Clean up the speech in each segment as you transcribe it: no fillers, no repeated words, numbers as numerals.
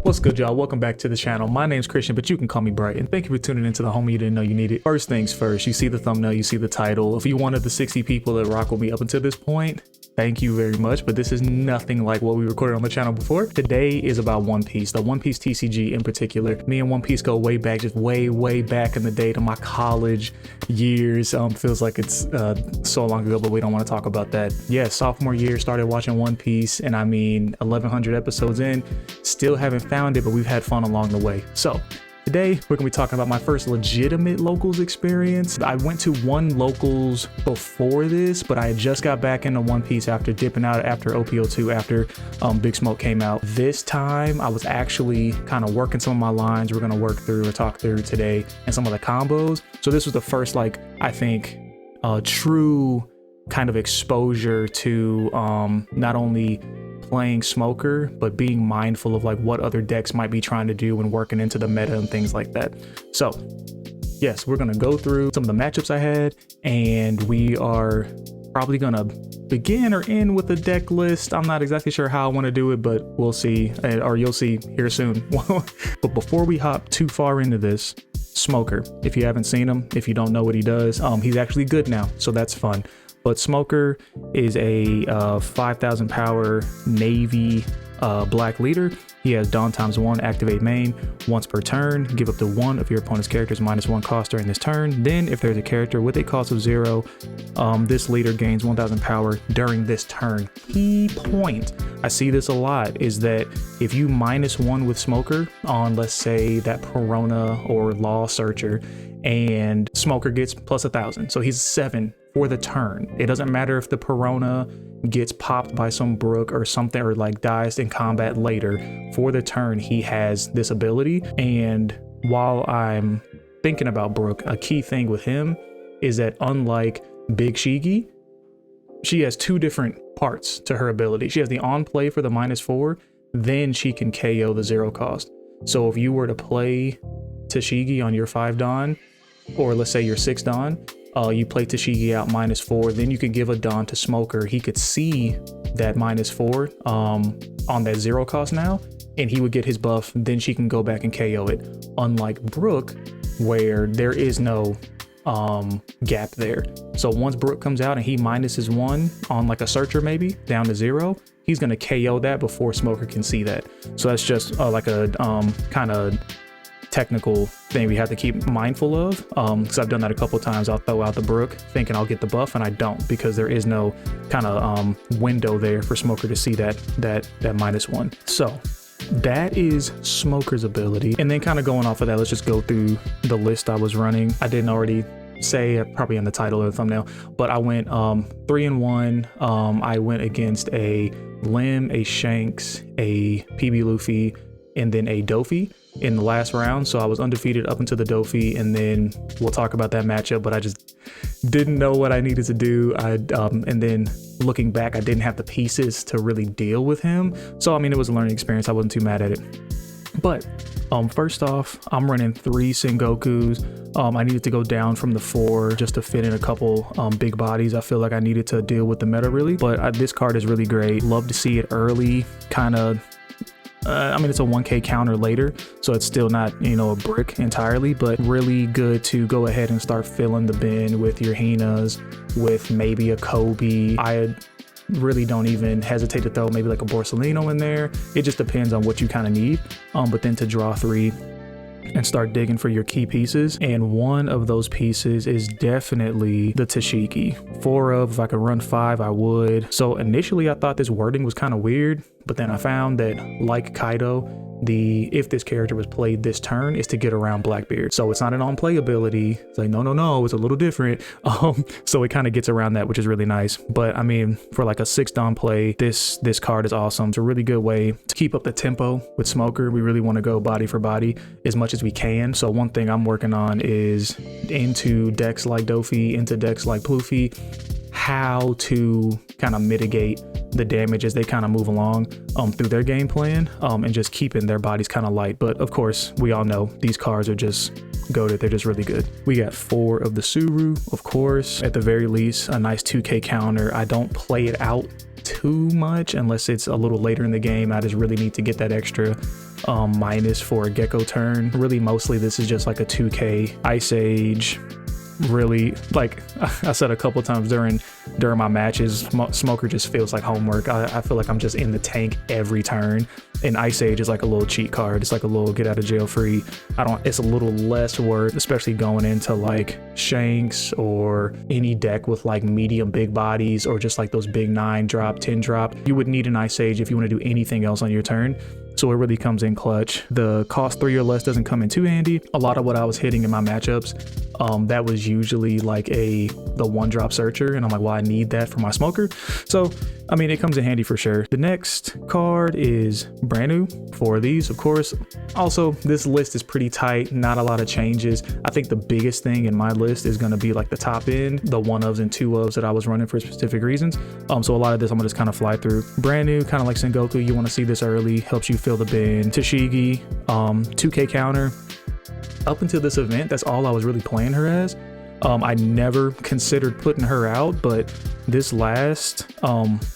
What's good, y'all? Welcome back to the channel. My name's Christian, but you can call me Bright, and thank you for tuning into the homie you didn't know you needed. First things first, you see the thumbnail, you see the title. If you wanted the 60 people that rock with me up until this point, thank you very much, but this is nothing like what we recorded on the channel before. Today is about One Piece, the One Piece TCG in particular. Me and One Piece go way back, just way back in the day to my college years. Feels like it's so long ago, but we don't want to talk about that. Yeah, sophomore year, started watching One Piece, and I mean, 1100 episodes in, still haven't found it, but we've had fun along the way. So today, we're gonna be talking about my first legitimate locals experience. I went to one locals before this, but I just got back into One Piece after dipping out after OPO2, after Big Smoke came out. This time, I was actually kind of working some of my lines we're gonna work through or talk through today, and some of the combos. So this was the first, like, I think, true kind of exposure to not only playing Smoker, but being mindful of like what other decks might be trying to do and working into the meta and things like that. So yes, we're gonna go through some of the matchups I had, and we are probably gonna begin or end with a deck list. I'm not exactly sure how I want to do it, but we'll see, or you'll see here soon. But before we hop too far into this, Smoker, if you haven't seen him, if you don't know what he does, he's actually good now, so that's fun. But Smoker is a 5,000 power Navy black leader. He has Dawn ×1, activate main once per turn, give up to one of your opponent's characters -1 cost during this turn. Then if there's a character with a cost of 0, this leader gains 1,000 power during this turn. Key point, I see this a lot, is that if you -1 with Smoker on, let's say, that Perona or Law Searcher, and Smoker gets plus 1,000, so he's 7 for the turn. It doesn't matter if the Perona gets popped by some Brook or something, or like dies in combat later. For the turn, he has this ability. And while I'm thinking about Brook, a key thing with him is that unlike Big Shigi, she has two different parts to her ability. She has the on play for the -4, then she can KO the 0 cost. So if you were to play Tashigi on your 5 Dawn, or let's say your 6 Dawn, you play Tashigi out -4, then you could give a Dawn to Smoker. He could see that -4 on that 0 cost now, and he would get his buff, then she can go back and KO it. Unlike Brook, where there is no gap there. So once Brook comes out and he -1 on like a Searcher, maybe down to 0, he's gonna KO that before Smoker can see that. So that's just like a kind of technical thing we have to keep mindful of, because I've done that a couple times. I'll throw out the Brook thinking I'll get the buff, and I don't, because there is no kind of window there for Smoker to see that -1. So that is Smoker's ability. And then kind of going off of that, let's just go through the list I was running. I didn't already say, probably in the title or the thumbnail, but I went 3-1. I went against a Lim, a Shanks, a PB Luffy, and then a Dofi in the last round. So I was undefeated up until the Dofi, and then we'll talk about that matchup, but I just didn't know what I needed to do. And then looking back, I didn't have the pieces to really deal with him. So I mean, it was a learning experience. I wasn't too mad at it. But first off, I'm running 3 Sengokus. I needed to go down from the 4 just to fit in a couple big bodies. I feel like I needed to deal with the meta really, but this card is really great. Love to see it early, kind of. I mean, it's a 1k counter later, so it's still not, you know, a brick entirely, but really good to go ahead and start filling the bin with your Hinas, with maybe a Kobe. I really don't even hesitate to throw maybe like a Borsalino in there. It just depends on what you kind of need. But then to draw 3 and start digging for your key pieces, and one of those pieces is definitely the Tashigi. 4 of, if I could run 5, I would. So initially I thought this wording was kind of weird, but then I found that, like Kaido, if this character was played this turn, is to get around Blackbeard. So it's not an on-play ability. It's like, no, it's a little different. So it kind of gets around that, which is really nice. But I mean, for like a 6 Dawn play, this card is awesome. It's a really good way to keep up the tempo with Smoker. We really want to go body for body as much as we can. So one thing I'm working on is, into decks like Dofi, into decks like Pluffy, how to kind of mitigate the damage as they kind of move along through their game plan, and just keeping their bodies kind of light. But of course, we all know these cards are just goated. They're just really good. We got 4 of the Suru, of course, at the very least, a nice 2k counter. I don't play it out too much unless it's a little later in the game. I just really need to get that extra minus for a Gecko turn. Really, mostly this is just like a 2k Ice Age. Really, like I said a couple times during my matches, Smoker just feels like homework. I feel like I'm just in the tank every turn, and Ice Age is like a little cheat card. It's like a little get out of jail free. It's a little less work, especially going into like Shanks or any deck with like medium big bodies, or just like those big 9 drop 10 drop. You would need an Ice Age if you want to do anything else on your turn. So it really comes in clutch. The cost 3 or less doesn't come in too handy. A lot of what I was hitting in my matchups, that was usually like the 1-drop searcher, and I'm like, well, I need that for my Smoker. So I mean, it comes in handy for sure. The next card is brand new for these, of course. Also, this list is pretty tight, not a lot of changes. I think the biggest thing in my list is going to be like the top end, the 1-ofs and 2-ofs that I was running for specific reasons. So a lot of this I'm gonna just kind of fly through. Brand new, kind of like Sengoku, you want to see this early, helps you fill the bin. Tashigi, 2k counter. Up until this event, that's all I was really playing her as. I never considered putting her out, but this last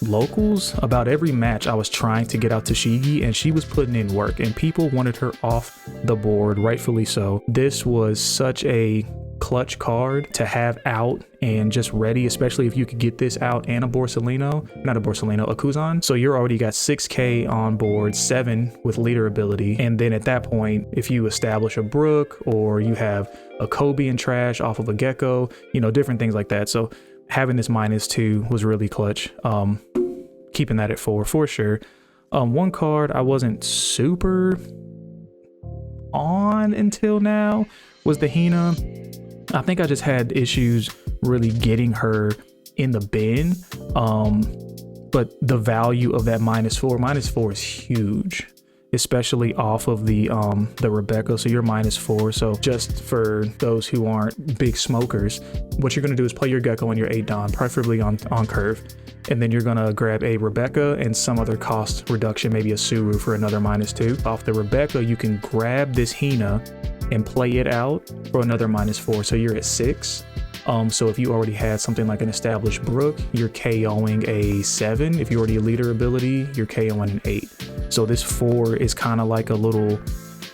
locals, about every match I was trying to get out Tashigi, and she was putting in work, and people wanted her off the board, rightfully so. This was such a clutch card to have out and just ready, especially if you could get this out and a Kuzan. So you're already got 6k on board, 7 with leader ability, and then at that point, if you establish a Brook or you have a Kobe and trash off of a Gecko, you know, different things like that. So having this -2 was really clutch. Keeping that at 4 for sure. One card I wasn't super on until now was the Hina. I think I just had issues really getting her in the bin, but the value of that -4 is huge, especially off of the Rebecca. So you're -4. So just for those who aren't big smokers, what you're gonna do is play your Gecko and your 8 Don, preferably on curve, and then you're gonna grab a Rebecca and some other cost reduction, maybe a Suru for another -2. Off the Rebecca, you can grab this Hina and play it out for another -4, so you're at 6. So if you already had something like an established Brook, you're KOing a 7. If you already a leader ability, you're KOing an 8. So this 4 is kind of like a little,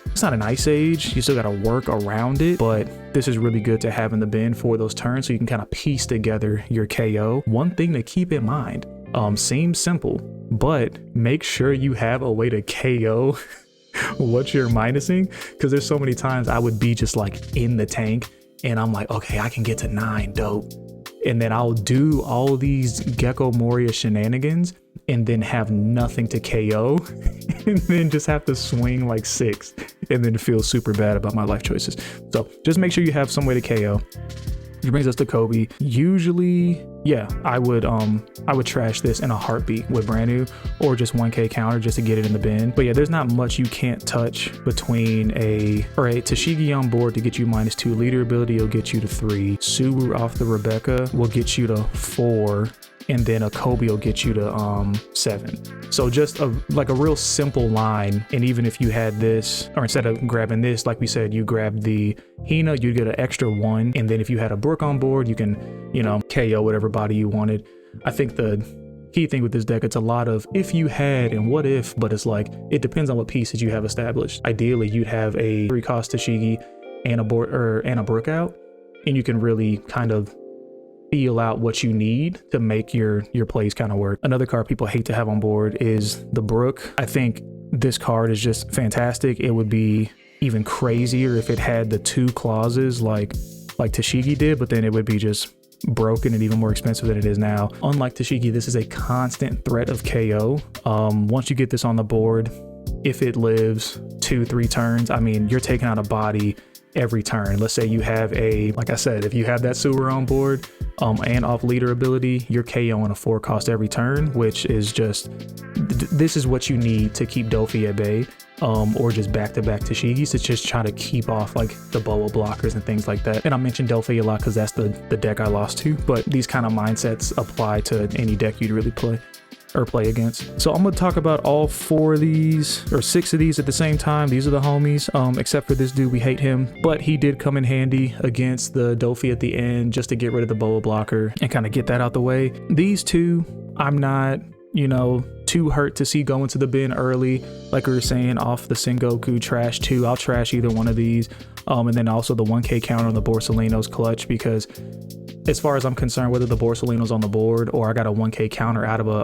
it's not an Ice Age, you still got to work around it, but this is really good to have in the bin for those turns, so you can kind of piece together your KO. One thing to keep in mind, seems simple, but make sure you have a way to KO what you're minusing, because there's so many times I would be just like in the tank and I'm like, okay, I can get to 9, dope, and then I'll do all these Gecko Moria shenanigans and then have nothing to KO and then just have to swing like 6 and then feel super bad about my life choices. So just make sure you have some way to KO. Which brings us to Kobe. Usually, yeah, I would trash this in a heartbeat with brand new or just 1k counter just to get it in the bin. But yeah, there's not much you can't touch between a Tashigi on board to get you -2 leader ability. It'll get you to 3. Suru off the Rebecca will get you to 4. And then a Kobe will get you to 7. So just like a real simple line. And even if you had this, or instead of grabbing this, like we said, you grab the Hina, you get an extra 1. And then if you had a Brook on board, you can, you know, KO whatever body you wanted. I think the key thing with this deck, it's a lot of if you had and what if, but it's like, it depends on what pieces you have established. Ideally, you'd have a 3-cost Tashigi and a Brook out, and you can really kind of feel out what you need to make your plays kind of work. Another card people hate to have on board is the Brook. I think this card is just fantastic. It would be even crazier if it had the 2 clauses like Tashigi did, but then it would be just broken and even more expensive than it is now. Unlike Tashigi, this is a constant threat of KO. Once you get this on the board, if it lives 2-3 turns, I mean, you're taking out a body every turn. Let's say you have like I said, if you have that Sewer on board and off leader ability, you're KOing a 4-cost every turn, which is just, this is what you need to keep Dofi at bay, or just back-to-back Tashigis to just try to keep off like the Boa blockers and things like that. And I mentioned Dofi a lot because that's the deck I lost to, but these kind of mindsets apply to any deck you'd really play against. So I'm gonna talk about all 4 of these, or 6 of these at the same time. These are the homies, except for this dude, we hate him, but he did come in handy against the Dofi at the end just to get rid of the Boa blocker and kind of get that out the way. These 2, I'm not, you know, too hurt to see go into the bin early. Like we were saying, off the Sengoku trash 2. I'll trash either one of these. And then also the 1K counter on the Borsalino's clutch, because as far as I'm concerned, whether the Borsalino's on the board or I got a 1K counter out of a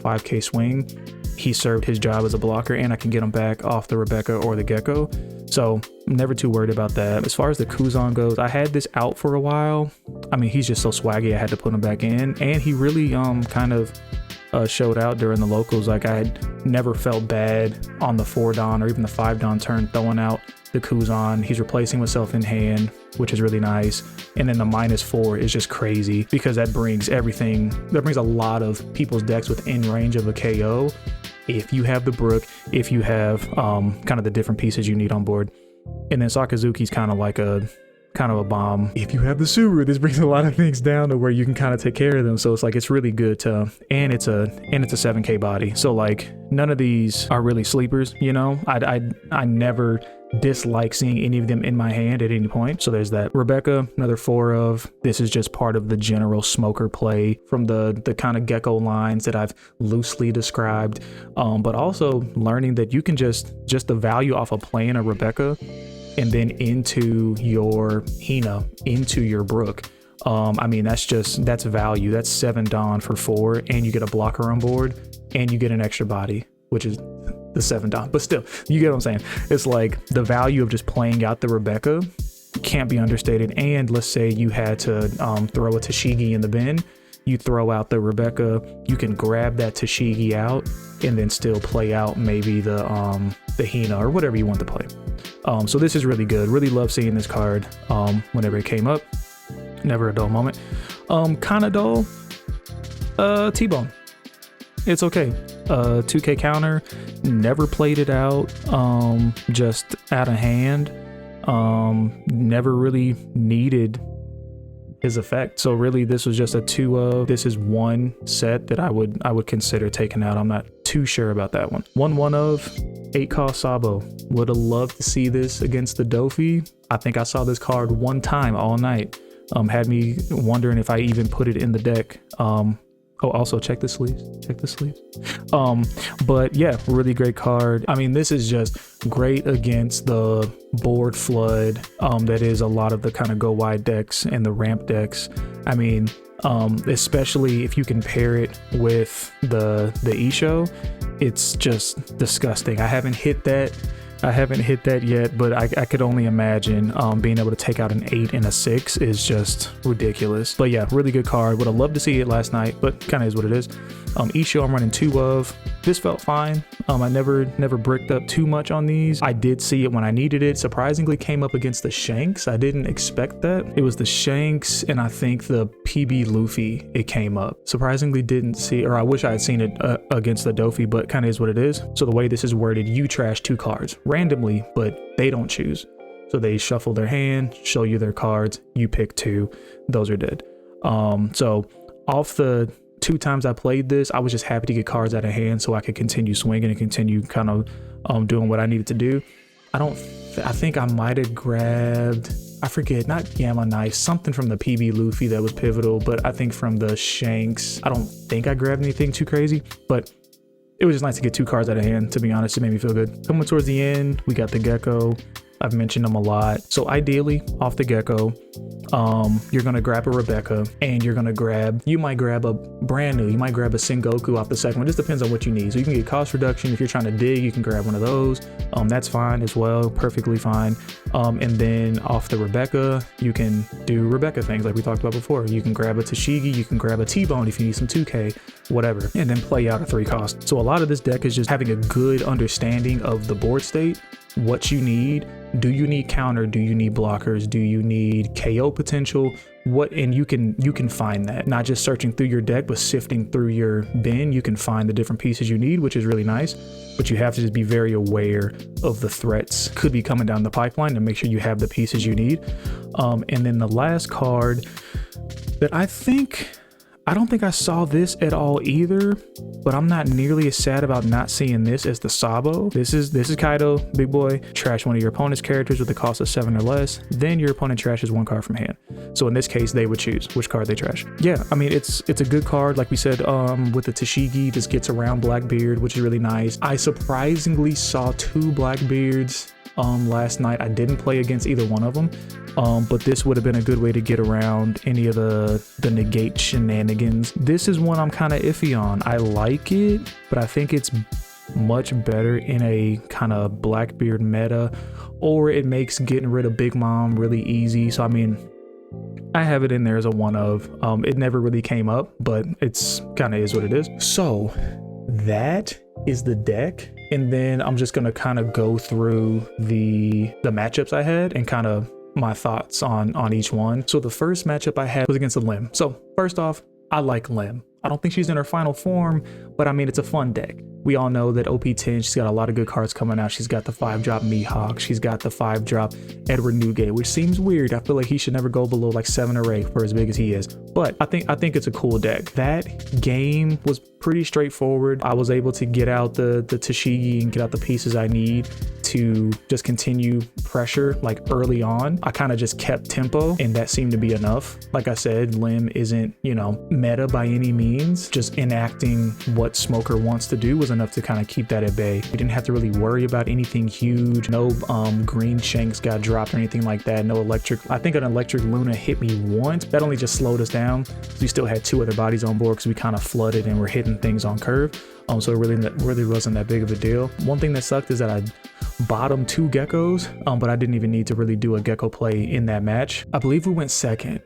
5K swing, he served his job as a blocker, and I can get him back off the Rebecca or the Gecko. So I'm never too worried about that. As far as the Kuzan goes, I had this out for a while. I mean, he's just so swaggy, I had to put him back in, and he really kind of showed out during the locals. Like, I had never felt bad on the 4-dan or even the 5-dan turn throwing out the Kuzan. He's replacing himself in hand, which is really nice. And then the -4 is just crazy, because that brings everything, that brings a lot of people's decks within range of a KO. If you have the Brook, if you have kind of the different pieces you need on board. And then Sakazuki's kind of a bomb. If you have the Suru, this brings a lot of things down to where you can kind of take care of them. So it's like, it's really good to, and it's a 7K body. So like, none of these are really sleepers, you know. I never dislike seeing any of them in my hand at any point. So there's that. Rebecca, another 4 of. This is just part of the general smoker play from the kind of Gecko lines that I've loosely described. But also learning that you can just the value off of playing a Rebecca and then into your Hina, into your Brook. I mean, that's value. That's 7-dan for 4, and you get a blocker on board, and you get an extra body, which is the 7-dan. But still, you get what I'm saying. It's like the value of just playing out the Rebecca can't be understated. And let's say you had to throw a Tashigi in the bin, you throw out the Rebecca, you can grab that Tashigi out and then still play out maybe the Hina or whatever you want to play. So this is really good. Really love seeing this card whenever it came up. Never a dull moment. Kind of dull. T-Bone. It's okay. 2K counter, never played it out, just out of hand, never really needed his effect. So really, this was just a 2 of. This is one set that I would consider taking out. I'm not too sure about that one. 1 of 8 cost Sabo. Would have loved to see this against the Dofi. I think I saw this card one time all night. Had me wondering if I even put it in the deck. Oh, also check the sleeves. But yeah, really great card. I mean, this is just great against the board flood that is a lot of the kind of go wide decks and the ramp decks. I mean, especially if you can pair it with the Isho, it's just disgusting. I haven't hit that yet, but I could only imagine being able to take out an 8 and a 6 is just ridiculous. But yeah, really good card. Would have loved to see it last night, but kind of is what it is. Isho, I'm running 2 of. This felt fine. I never bricked up too much on these. I did see it when I needed it. Surprisingly came up against the Shanks. I didn't expect that. It was the Shanks and I think the PB Luffy it came up. Surprisingly didn't see, or I wish I had seen it against the Dofi, but kind of is what it is. So the way this is worded, you trash 2 cards randomly, but they don't choose. So they shuffle their hand, show you their cards, you pick 2, those are dead. So off the 2 times I played this, I was just happy to get cards out of hand so I could continue swinging and continue kind of doing what I needed to do. I think I might have grabbed, I forget, not Gamma Knife, something from the PB Luffy that was pivotal, but I think from the Shanks, I don't think I grabbed anything too crazy, but it was just nice to get 2 cards out of hand. To be honest, it made me feel good. Coming towards the end, we got the Gecko. I've mentioned them a lot. So ideally, off the Gecko, you're gonna grab a Rebecca, and you might grab a brand new, you might grab a Sengoku off the second one. Just depends on what you need. So you can get cost reduction. If you're trying to dig, you can grab one of those. That's fine as well, perfectly fine. And then off the Rebecca, you can do Rebecca things like we talked about before. You can grab a Tashigi, you can grab a T-Bone if you need some 2K, whatever, and then play out a 3 cost. So a lot of this deck is just having a good understanding of the board state, what you need. Do you need counter? Do you need blockers? Do you need KO potential? And you can find that, not just searching through your deck, but sifting through your bin. You can find the different pieces you need, which is really nice, but you have to just be very aware of the threats could be coming down the pipeline to make sure you have the pieces you need. And then the last card that I think I don't think I saw this at all either, but I'm not nearly as sad about not seeing this as the Sabo. This is Kaido, big boy. Trash one of your opponent's characters with a cost of 7 or less. Then your opponent trashes 1 card from hand. So in this case, they would choose which card they trash. Yeah, I mean, it's a good card. Like we said, with the Tashigi, this gets around Blackbeard, which is really nice. I surprisingly saw 2 Blackbeards last night. I didn't play against either one of them. But this would have been a good way to get around any of the negate shenanigans. This is one I'm kind of iffy on. I like it, but I think it's much better in a kind of Blackbeard meta, or it makes getting rid of Big Mom really easy. So I mean, I have it in there as a one of. It never really came up, but it's kind of is what it is. So that is the deck, and then I'm just gonna kind of go through the matchups I had and kind of my thoughts on each one. So the first matchup I had was against Lim. So first off, I like Lim. I don't think she's in her final form, but I mean, it's a fun deck. We all know that OP10, she's got a lot of good cards coming out. She's got the 5-drop Mihawk. She's got the 5-drop Edward Newgate, which seems weird. I feel like he should never go below like 7 or 8 for as big as he is. But I think it's a cool deck. That game was pretty straightforward. I was able to get out the Tashigi and get out the pieces I need to just continue pressure like early on. I kind of just kept tempo, and that seemed to be enough. Like I said, Lim isn't, you know, meta by any means. Just enacting what Smoker wants to do was enough to kind of keep that at bay. We didn't have to really worry about anything huge. No green Shanks got dropped or anything like that. No electric. I think an electric Luna hit me once. That only just slowed us down. We still had 2 other bodies on board because we kind of flooded and were hitting things on curve. So it really wasn't that big of a deal. One thing that sucked is that I bottomed 2 geckos, but I didn't even need to really do a gecko play in that match. I believe we went second.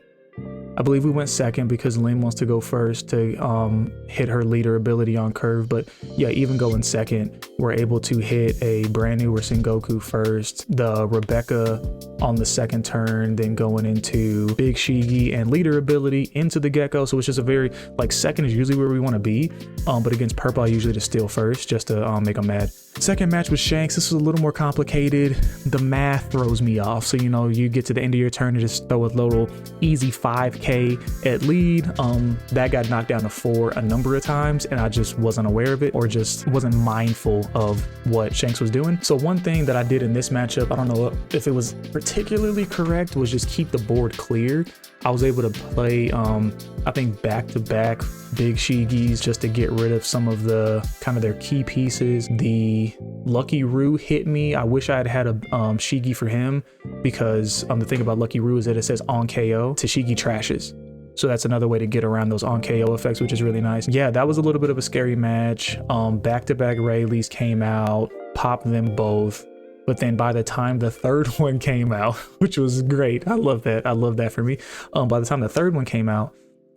Because Lim wants to go first to hit her leader ability on curve. But yeah, even going second, we're able to hit a brand new Sengoku first, the Rebecca on the second turn, then going into Big Shigi and leader ability into the gecko. So it's just a very, like, second is usually where we want to be. But against purple, I usually just steal first just to make them mad. Second match with Shanks, this was a little more complicated. The math throws me off. So, you know, you get to the end of your turn and just throw a little easy 5k at lead. That got knocked down to 4 a number of times, and I just wasn't aware of it, or just wasn't mindful of what Shanks was doing. So one thing that I did in this matchup, I don't know if it was particularly correct, was just keep the board clear. I was able to play, I think back-to-back Big Shigis just to get rid of some of the kind of their key pieces. The Lucky Roo hit me. I wish I had had a Shigi for him, because the thing about Lucky Roo is that it says on KO, Tashigi trashes. So that's another way to get around those on KO effects, which is really nice. Yeah, that was a little bit of a scary match. Back-to-back Rayleighs came out, popped them both. But then by the time the third one came out, which was great, I love that for me. By the time the third one came out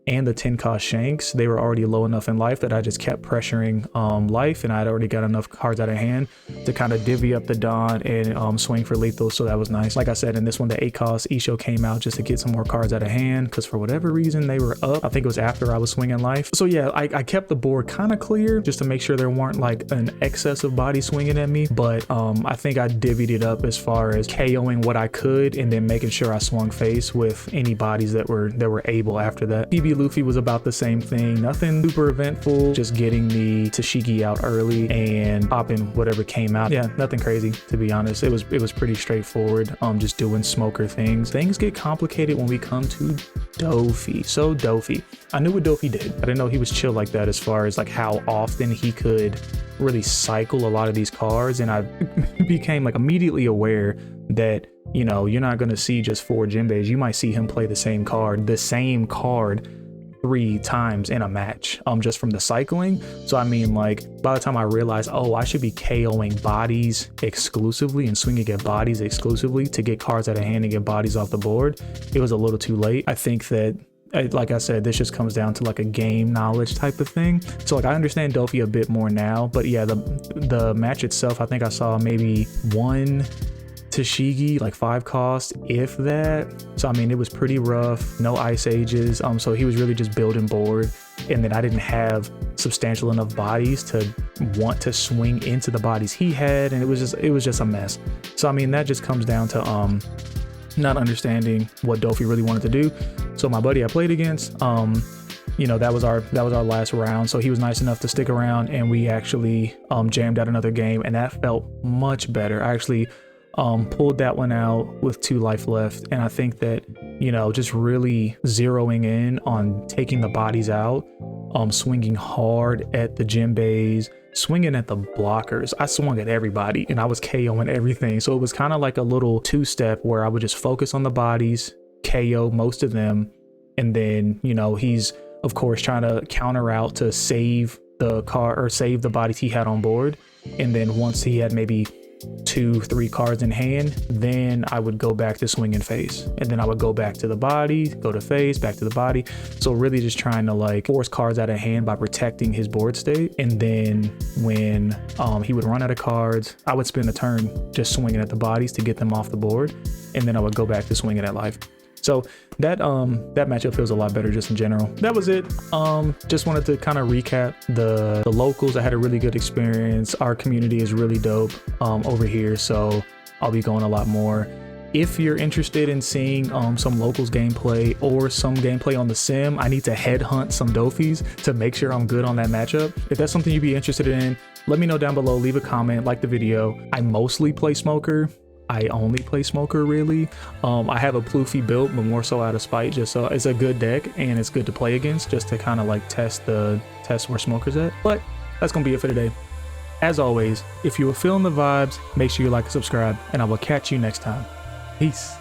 and the 10 cost Shanks, they were already low enough in life that I just kept pressuring life, and I'd already got enough cards out of hand to kind of divvy up the Dawn and swing for lethal. So that was nice. Like I said, in this one, the 8 cost Isho came out just to get some more cards out of hand, because for whatever reason they were up. I think it was after I was swinging life. So yeah, I kept the board kind of clear just to make sure there weren't like an excess of bodies swinging at me. But I think I divvied it up as far as KOing what I could, and then making sure I swung face with any bodies that were able after that. PB Luffy was about the same thing. Nothing super eventful, just getting the Tashigi out early and popping whatever came out. Yeah, nothing crazy, to be honest. It was pretty straightforward. Just doing Smoker things. Things get complicated when we come to Dofi. So Dofi, I knew what Dofi did. I didn't know he was chill like that as far as like how often he could really cycle a lot of these cards. And I became like immediately aware that, you know, you're not going to see just 4 Jinbeis. You might see him play the same card 3 times in a match, just from the cycling. So I mean, like, by the time I realized, oh, I should be KOing bodies exclusively and swinging at bodies exclusively to get cards out of hand and get bodies off the board, it was a little too late. I think that, like I said, this just comes down to like a game knowledge type of thing. So like, I understand Dofi a bit more now, but yeah, the match itself, I think I saw maybe 1 Tashigi, like 5 cost, if that. So I mean, it was pretty rough. No Ice Ages. So he was really just building board, and then I didn't have substantial enough bodies to want to swing into the bodies he had, and it was just a mess. So I mean, that just comes down to not understanding what Dofi really wanted to do. So my buddy I played against, you know, that was our last round. So he was nice enough to stick around, and we actually jammed out another game, and that felt much better. I actually pulled that one out with 2 life left, and I think that, you know, just really zeroing in on taking the bodies out, swinging hard at the djembes, swinging at the blockers. I swung at everybody and I was KOing everything. So it was kind of like a little 2-step where I would just focus on the bodies, KO most of them, and then, you know, he's of course trying to counter out to save the car or save the bodies he had on board. And then once he had maybe 2-3 cards in hand, then I would go back to swinging face, and then I would go back to the body, go to face, back to the body. So really just trying to like force cards out of hand by protecting his board state. And then when he would run out of cards, I would spend a turn just swinging at the bodies to get them off the board, and then I would go back to swinging at life. So that matchup feels a lot better just in general. That was it. Just wanted to kind of recap the locals. I had a really good experience. Our community is really dope over here, so I'll be going a lot more. If you're interested in seeing some locals gameplay or some gameplay on the sim, I need to headhunt some Dofis to make sure I'm good on that matchup. If that's something you'd be interested in, let me know down below. Leave a comment, like the video. I mostly play Smoker. I only play Smoker really. I have a Plouffe built, but more so out of spite, just so it's a good deck and it's good to play against, just to kind of like test where Smoker's at. But that's gonna be it for today. As always, if you were feeling the vibes, make sure you like and subscribe, and I will catch you next time. Peace.